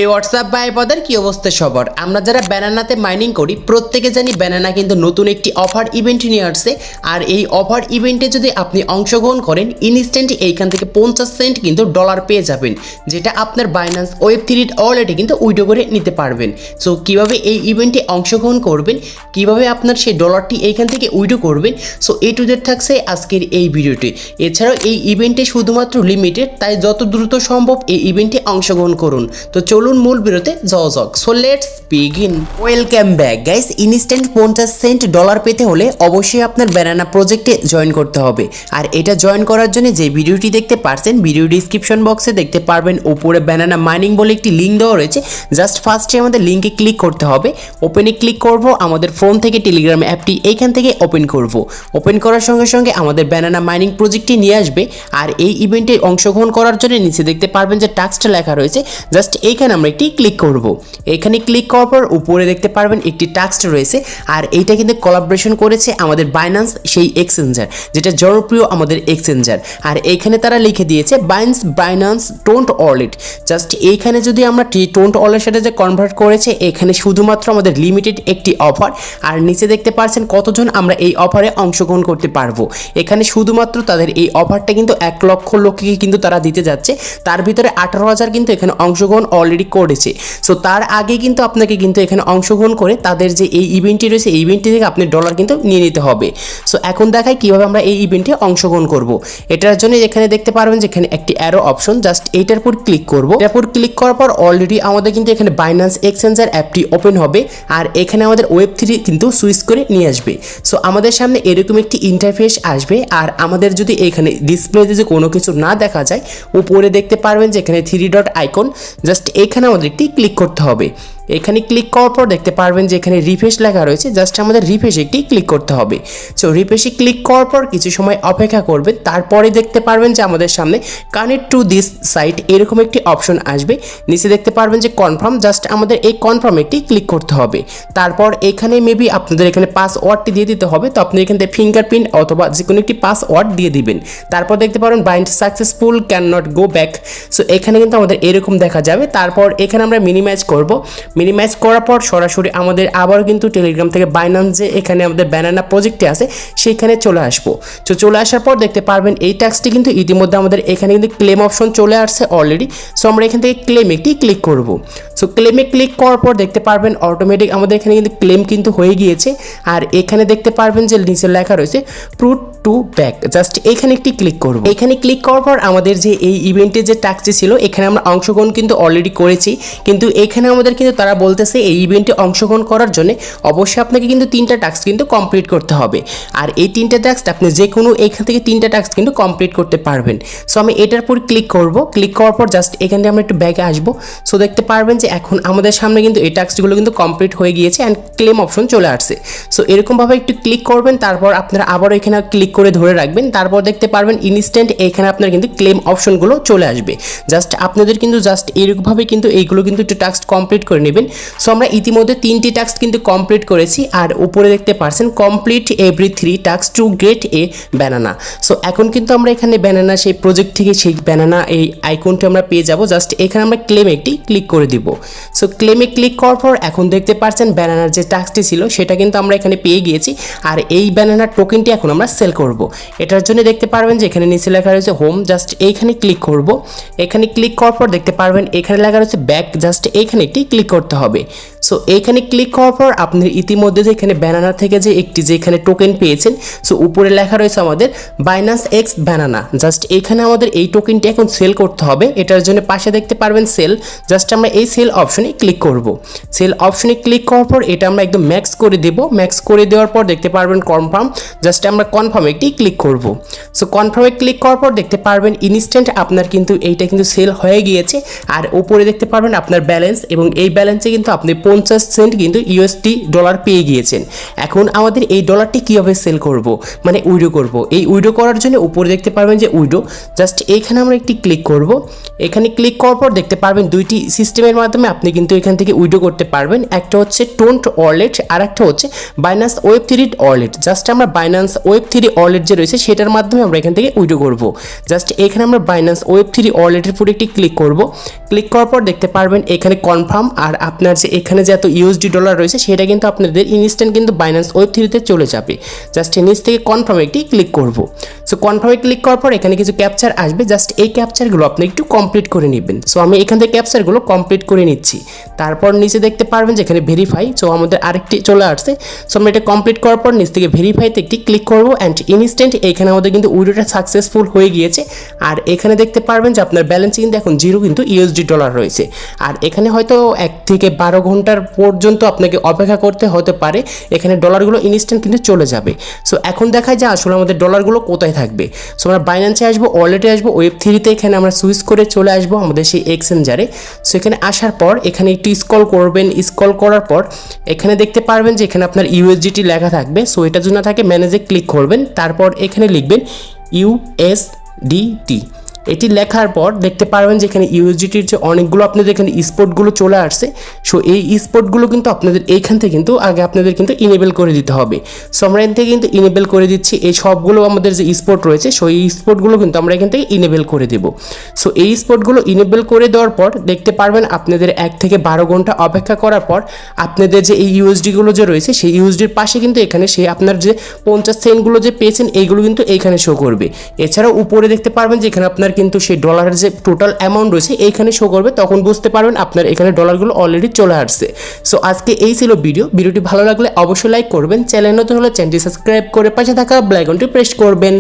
এই হোয়াটসঅ্যাপ ভাই পদের কি অবস্থা সবার? আমরা যারা ব্যানানাতে মাইনিং করি প্রত্যেকে জানি ব্যানানা কিন্তু নতুন একটি অফার ইভেন্ট নিয়ে আসছে। আর এই অফার ইভেন্টে যদি আপনি অংশগ্রহণ করেন ইনস্ট্যান্ট এইখান থেকে 50 সেন্ট কিন্তু ডলার পেয়ে যাবেন, যেটা আপনার বাইন্যান্স ওয়েব3 ওয়ালেটে কিন্তু উইথড্র করে নিতে পারবেন। সো কিভাবে এই ইভেন্টে অংশগ্রহণ করবেন, কিভাবে আপনার সেই ডলারটি এইখান থেকে উইথড্র করবেন, সো এ টু জেড থাকছে আজকের এই ভিডিওটি। এছাড়াও এই ইভেন্টে শুধুমাত্র লিমিটেড, তাই যত দ্রুত সম্ভব এই ইভেন্টে অংশগ্রহণ করুন। তো চলুন মূল ভিডিওতে যাওয়া যাক। So let's begin. Welcome back guys. Instant 50 Saint dollar পেতে হলে অবশ্যই আপনার ব্যানানা প্রজেক্টে জয়েন করতে হবে। আর এটা জয়েন করার জন্য যে ভিডিওটি দেখতে পাচ্ছেন, ভিডিও ডিসক্রিপশন বক্সে দেখতে পারবেন উপরে ব্যানানা মাইনিং বলে একটি লিঙ্ক দেওয়া রয়েছে। জাস্ট ফার্স্টে আমাদের লিঙ্কে ক্লিক করতে হবে। ওপেনে ক্লিক করব, আমাদের ফোন থেকে টেলিগ্রাম অ্যাপটি এইখান থেকে ওপেন করব। ওপেন করার সঙ্গে সঙ্গে আমাদের ব্যানানা মাইনিং প্রজেক্টটি নিয়ে আসবে। আর এই ইভেন্টে অংশগ্রহণ করার জন্য নিচে দেখতে পারবেন যে টাস্কটা লেখা রয়েছে, জাস্ট এইখানে আমরা একটি ক্লিক করব। এখানে ক্লিক করার পর উপরে দেখতে পারবেন একটি টাস্ক রয়েছে। আর এইটা কিন্তু কোলাবোরেশন করেছে আমাদের বাইন্যান্স সেই এক্সচেঞ্জার, যেটা জনপ্রিয় আমাদের এক্সচেঞ্জার। আর এইখানে তারা লিখে দিয়েছে বাইন্যান্স টোন্ট ওয়ালেট। জাস্ট এইখানে যদি আমরা টোন্ট ওয়ালেটের সাথে যে কনভার্ট করেছে, এখানে শুধুমাত্র আমাদের লিমিটেড একটি অফার। আর নিচে দেখতে পাচ্ছেন কতজন আমরা এই অফারে অংশগ্রহণ করতে পারবো। এখানে শুধুমাত্র তাদের এই অফারটা কিন্তু 1 লক্ষ লোককে কিন্তু তারা দিতে যাচ্ছে। তার ভিতরে 18,000 কিন্তু এখানে অংশগ্রহণ অলরেডি করেছে। সো তার আগে কিন্তু আপনাকে কিন্তু এখানে অংশগ্রহণ করে তাদের যে এই ইভেন্টটি রয়েছে, এই ইভেন্টটি থেকে আপনি ডলার কিন্তু নিয়ে নিতে হবে। সো এখন দেখাই কিভাবে আমরা এই ইভেন্টে অংশগ্রহণ করব। এটার জন্য এখানে দেখতে পারবেন যে এখানে একটি অ্যারো অপশন, জাস্ট এইটার উপর ক্লিক করব। এটার উপর ক্লিক করার পর অলরেডি আমাদের কিন্তু এখানে বাইন্যান্স এক্সচেঞ্জার অ্যাপটি ওপেন হবে। আর এখানে আমাদের ওয়েব3 কিন্তু সুইচ করে নিয়ে আসবে। সো আমাদের সামনে এরকম একটি ইন্টারফেস আসবে। আর আমাদের যদি এখানে ডিসপ্লেতে যে কোনো কিছু না দেখা যায়, উপরে দেখতে পারবেন যে এখানে 3 ডট আইকন, জাস্ট এখানে আমাদের একটি ক্লিক করতে হবে। এখানে ক্লিক করার পর দেখতে পারবেন যে এখানে রিফ্রেশ লেখা রয়েছে, জাস্ট আমাদের রিফ্রেশ একটি ক্লিক করতে হবে। সো রিফ্রেশে ক্লিক করার পর কিছু সময় অপেক্ষা করবেন। তারপরে দেখতে পারবেন যে আমাদের সামনে কানেক্ট টু দিস সাইট এরকম একটি অপশন আসবে। নিচে দেখতে পারবেন যে কনফার্ম, জাস্ট আমাদের এই কনফার্ম একটি ক্লিক করতে হবে। তারপর এখানে মেবি আপনাদের এখানে পাসওয়ার্ডটি দিয়ে দিতে হবে। তো আপনি এখান থেকে ফিঙ্গারপ্রিন্ট অথবা যে কোনো একটি পাসওয়ার্ড দিয়ে দিবেন। তারপর দেখতে পারবেন bind successful, can not go back. So এখানে কিন্তু আমাদের এরকম দেখা যাবে। তারপর এখানে আমরা মিনিমাইজ করব। মিনিমাইজ করার পর সরাসরি আমাদের আবার কিন্তু টেলিগ্রাম থেকে বাইন্যান্স যে এখানে আমাদের ব্যানানা প্রজেক্টে আছে সেখানে চলে আসবো। তো চলে আসার পর দেখতে পারবেন এই টাস্কটি কিন্তু ইতিমধ্যে আমাদের এখানে কিন্তু ক্লেম অপশন চলে আসছে অলরেডি। সো আমরা এখান থেকে ক্লেম একটি ক্লিক করব। সো ক্লেমে ক্লিক করার পর দেখতে পারবেন অটোমেটিক আমাদের এখানে কিন্তু ক্লেম কিন্তু হয়ে গিয়েছে। আর এখানে দেখতে পারবেন যে নিচে লেখা রয়েছে প্রুট টু ব্যাক, জাস্ট এখানে একটি ক্লিক করব। এখানে ক্লিক করার পর আমাদের যে এই ইভেন্টে যে টাস্কটি ছিল এখানে আমরা অংশগ্রহণ কিন্তু অলরেডি করেছি। কিন্তু এখানে আমাদের কিন্তু তারা বলতেছে এই ইভেন্টে অংশগ্রহণ করার জন্য অবশ্যই আপনাকে কিন্তু 3টা টাস্ক কিন্তু কমপ্লিট করতে হবে। আর এই 3টা টাস্ক আপনি যে কোনো এখান থেকে 3টা টাস্ক কিন্তু কমপ্লিট করতে পারবেন। সো আমি এটার উপর ক্লিক করব। ক্লিক করার পর জাস্ট এখান থেকে আমরা একটু ব্যাকে আসবো। সো দেখতে পারবেন যে এখন আমাদের সামনে কিন্তু এই টাস্কগুলো কিন্তু কমপ্লিট হয়ে গিয়েছে অ্যান্ড ক্লেম অপশন চলে আসছে। সো এরকমভাবে একটু ক্লিক করবেন। তারপর আপনারা আবারও এখানে ক্লিক করে ধরে রাখবেন। তারপর দেখতে পারবেন ইনস্ট্যান্ট এখানে আপনার কিন্তু ক্লেম অপশনগুলো চলে আসবে। জাস্ট আপনাদের কিন্তু জাস্ট এরকমভাবে কিন্তু এইগুলো কিন্তু একটু টাস্ক কমপ্লিট করে নেবেন। সো আমরা ইতিমধ্যে 3টি টাস্ক কিন্তু কমপ্লিট করেছি। আর উপরে দেখতে পাচ্ছেন complete every 3 task to get A banana. So এখন কিন্তু আমরা এখানে ব্যানানা সেই প্রজেক্ট থেকে সেই ব্যানানা এই আইকনটি আমরা পেয়ে যাব। জাস্ট এখানে আমরা ক্লেম একটি ক্লিক করে দিব। সো ক্লেমে ক্লিক করার পর এখন দেখতে পাচ্ছেন ব্যানানার যে টাস্কটি ছিল সেটা কিন্তু আমরা এখানে পেয়ে গিয়েছি। আর এই ব্যানানার টোকেনটি এখন আমরা সেল করব। এটার জন্য দেখতে পারবেন যে এখানে নিচে লেখা রয়েছে হোম, জাস্ট এইখানে ক্লিক করব। এখানে ক্লিক করার পর দেখতে পারবেন এখানে লেখা রয়েছে ব্যাক, জাস্ট এইখানে একটি ক্লিক করতে হবে। সো এইখানে ক্লিক করার পর আপনি ইতিমধ্যে যে এখানে ব্যানানা থেকে যে একটি যে এখানে টোকেন পেয়েছেন, সো উপরে লেখা রয়েছে আমাদের বাইন্যান্স এক্স ব্যানানা, জাস্ট এখানে আমাদের এই টোকেনটি এখন সেল করতে হবে। এটার জন্য পাশে দেখতে পারবেন সেল, জাস্ট আমরা এই সেল অপশনে ক্লিক করব। সেল অপশনে ক্লিক করার পর এটা আমরা একদম ম্যাক্স করে দেব। ম্যাক্স করে দেওয়ার পর দেখতে পারবেন কনফার্ম, জাস্ট আমরা কনফার্ম একটি ক্লিক করব। সো কনফার্মে ক্লিক করার পর দেখতে পারবেন ইনস্ট্যান্ট আপনার কিন্তু এইটা কিন্তু সেল হয়ে গিয়েছে। আর উপরে দেখতে পারবেন আপনার ব্যালেন্স, এবং এই ব্যালেন্সে কিন্তু আপনি 50 সেন্ট কিন্তু ইউএসডি ডলার পেয়ে গিয়েছেন। এখন আমাদের এই ডলারটি কীভাবে সেল করব, মানে উইড্রো করব। এই উইড্রো করার জন্য উপরে দেখতে পারবেন যে উইড্রো, জাস্ট এইখানে আমরা একটি ক্লিক করব। এখানে ক্লিক করার পর দেখতে পারবেন 2টি সিস্টেমের মাধ্যমে মাধ্যমে আপনি কিন্তু এখান থেকে উইথড্র করতে পারবেন। একটা হচ্ছে টোন্ট ওয়ালেট আর একটা হচ্ছে বাইন্যান্স ওয়েব3 ওয়ালেট। জাস্ট আমরা বাইন্যান্স ওয়েব3 ওয়ালেট যে রয়েছে সেটার মাধ্যমে আমরা এখান থেকে উইথড্র করব। জাস্ট এখানে আমরা বাইন্যান্স ওয়েব3 ওয়ালেটের উপর একটি ক্লিক করব। ক্লিক করার পর দেখতে পারবেন এখানে কনফার্ম, আর আপনার যে এখানে যে এত ইউএসডি ডলার রয়েছে সেটা কিন্তু আপনাদের ইনস্ট্যান্ট কিন্তু বাইন্যান্স ওয়েব3 চলে যাবে। জাস্ট নিচ থেকে কনফার্ম একটি ক্লিক করব। সো কনফার্মে ক্লিক করার পর এখানে কিছু ক্যাপচার আসবে, জাস্ট এই ক্যাপচারগুলো আপনি একটু কমপ্লিট করে নেবেন। সো আমি এখান থেকে ক্যাপচারগুলো কমপ্লিট করে নিচ্ছি। তারপর নিচে দেখতে পারবেন যে এখানে ভেরিফাই, সো আমাদের আরেকটি চলে আসছে। সো আমরা এটা কমপ্লিট করার পর নিচ থেকে ভেরিফাইতে একটি ক্লিক করব অ্যান্ড ইনস্ট্যান্ট এখানে আমাদের কিন্তু উইথড্রটা সাকসেসফুল হয়ে গিয়েছে। আর এখানে দেখতে পারবেন যে আপনার ব্যালেন্সে কিন্তু এখন 0 কিন্তু ইউএসডি ডলার রয়েছে। আর এখানে হয়তো 1 থেকে 12 ঘন্টার পর্যন্ত আপনাকে অপেক্ষা করতে হতে পারে, এখানে ডলারগুলো ইনস্ট্যান্ট কিন্তু চলে যাবে। সো এখন দেখায় যে আসলে আমাদের ডলারগুলো কোথায় থাকবে। সো আমরা বাইন্যান্সে আসবো, ওয়ালেটে আসবো, ওয়েব3 এখানে আমরা সুইচ করে চলে আসবো আমাদের সেই এক্সচেঞ্জারে। সো এখানে আসার পর এখানে একটু স্ক্রল করবেন, স্ক্রল করার পর এখানে দেখতে পারবেন যে এখানে আপনার ইউএসডিটি লেখা থাকবে। সো এটার জন্য থাকে ম্যানেজে ক্লিক করবেন, তারপর এখানে লিখবেন ইউএসডিটি। এটি লেখার পর দেখতে পারবেন যে এখানে ইউএসডিটির যে অনেকগুলো আপনাদের এখানে স্পটগুলো চলে আসছে। সো এই স্পটগুলো কিন্তু আপনাদের এইখান থেকে কিন্তু আগে আপনাদের কিন্তু ইনেবল করে দিতে হবে। সো আমরা এখান থেকে কিন্তু ইনেবল করে দিচ্ছি। এই সবগুলো আমাদের যে স্পট রয়েছে সো এই স্পটগুলো কিন্তু আমরা এখান থেকে ইনেবল করে দেব। সো এই স্পটগুলো ইনেবল করে দেওয়ার পর দেখতে পারবেন আপনাদের 1 থেকে 12 ঘন্টা অপেক্ষা করার পর আপনাদের যে এই ইউএসডিগুলো যে রয়েছে সেই ইউএসডির পাশে কিন্তু এখানে সেই আপনার যে 50 সেন্টগুলো যে পেয়েছেন এইগুলো কিন্তু এইখানে শো করবে। এছাড়াও উপরে দেখতে পারবেন যে এখানে আপনার কিন্তু সেই ডলারের যে টোটাল অ্যামাউন্ট রয়েছে এইখানে শো করবে, তখন বুঝতে পারবেন আপনার এখানে ডলারগুলো অলরেডি চলে আসছে। সো আজকে এই ছিল ভিডিওটি ভালো লাগলে অবশ্যই লাইক করবেন, চ্যানেল নতুন হলে চ্যানেলটি সাবস্ক্রাইব করে পাশে থাকা বেল আইকনটি প্রেস করবেন।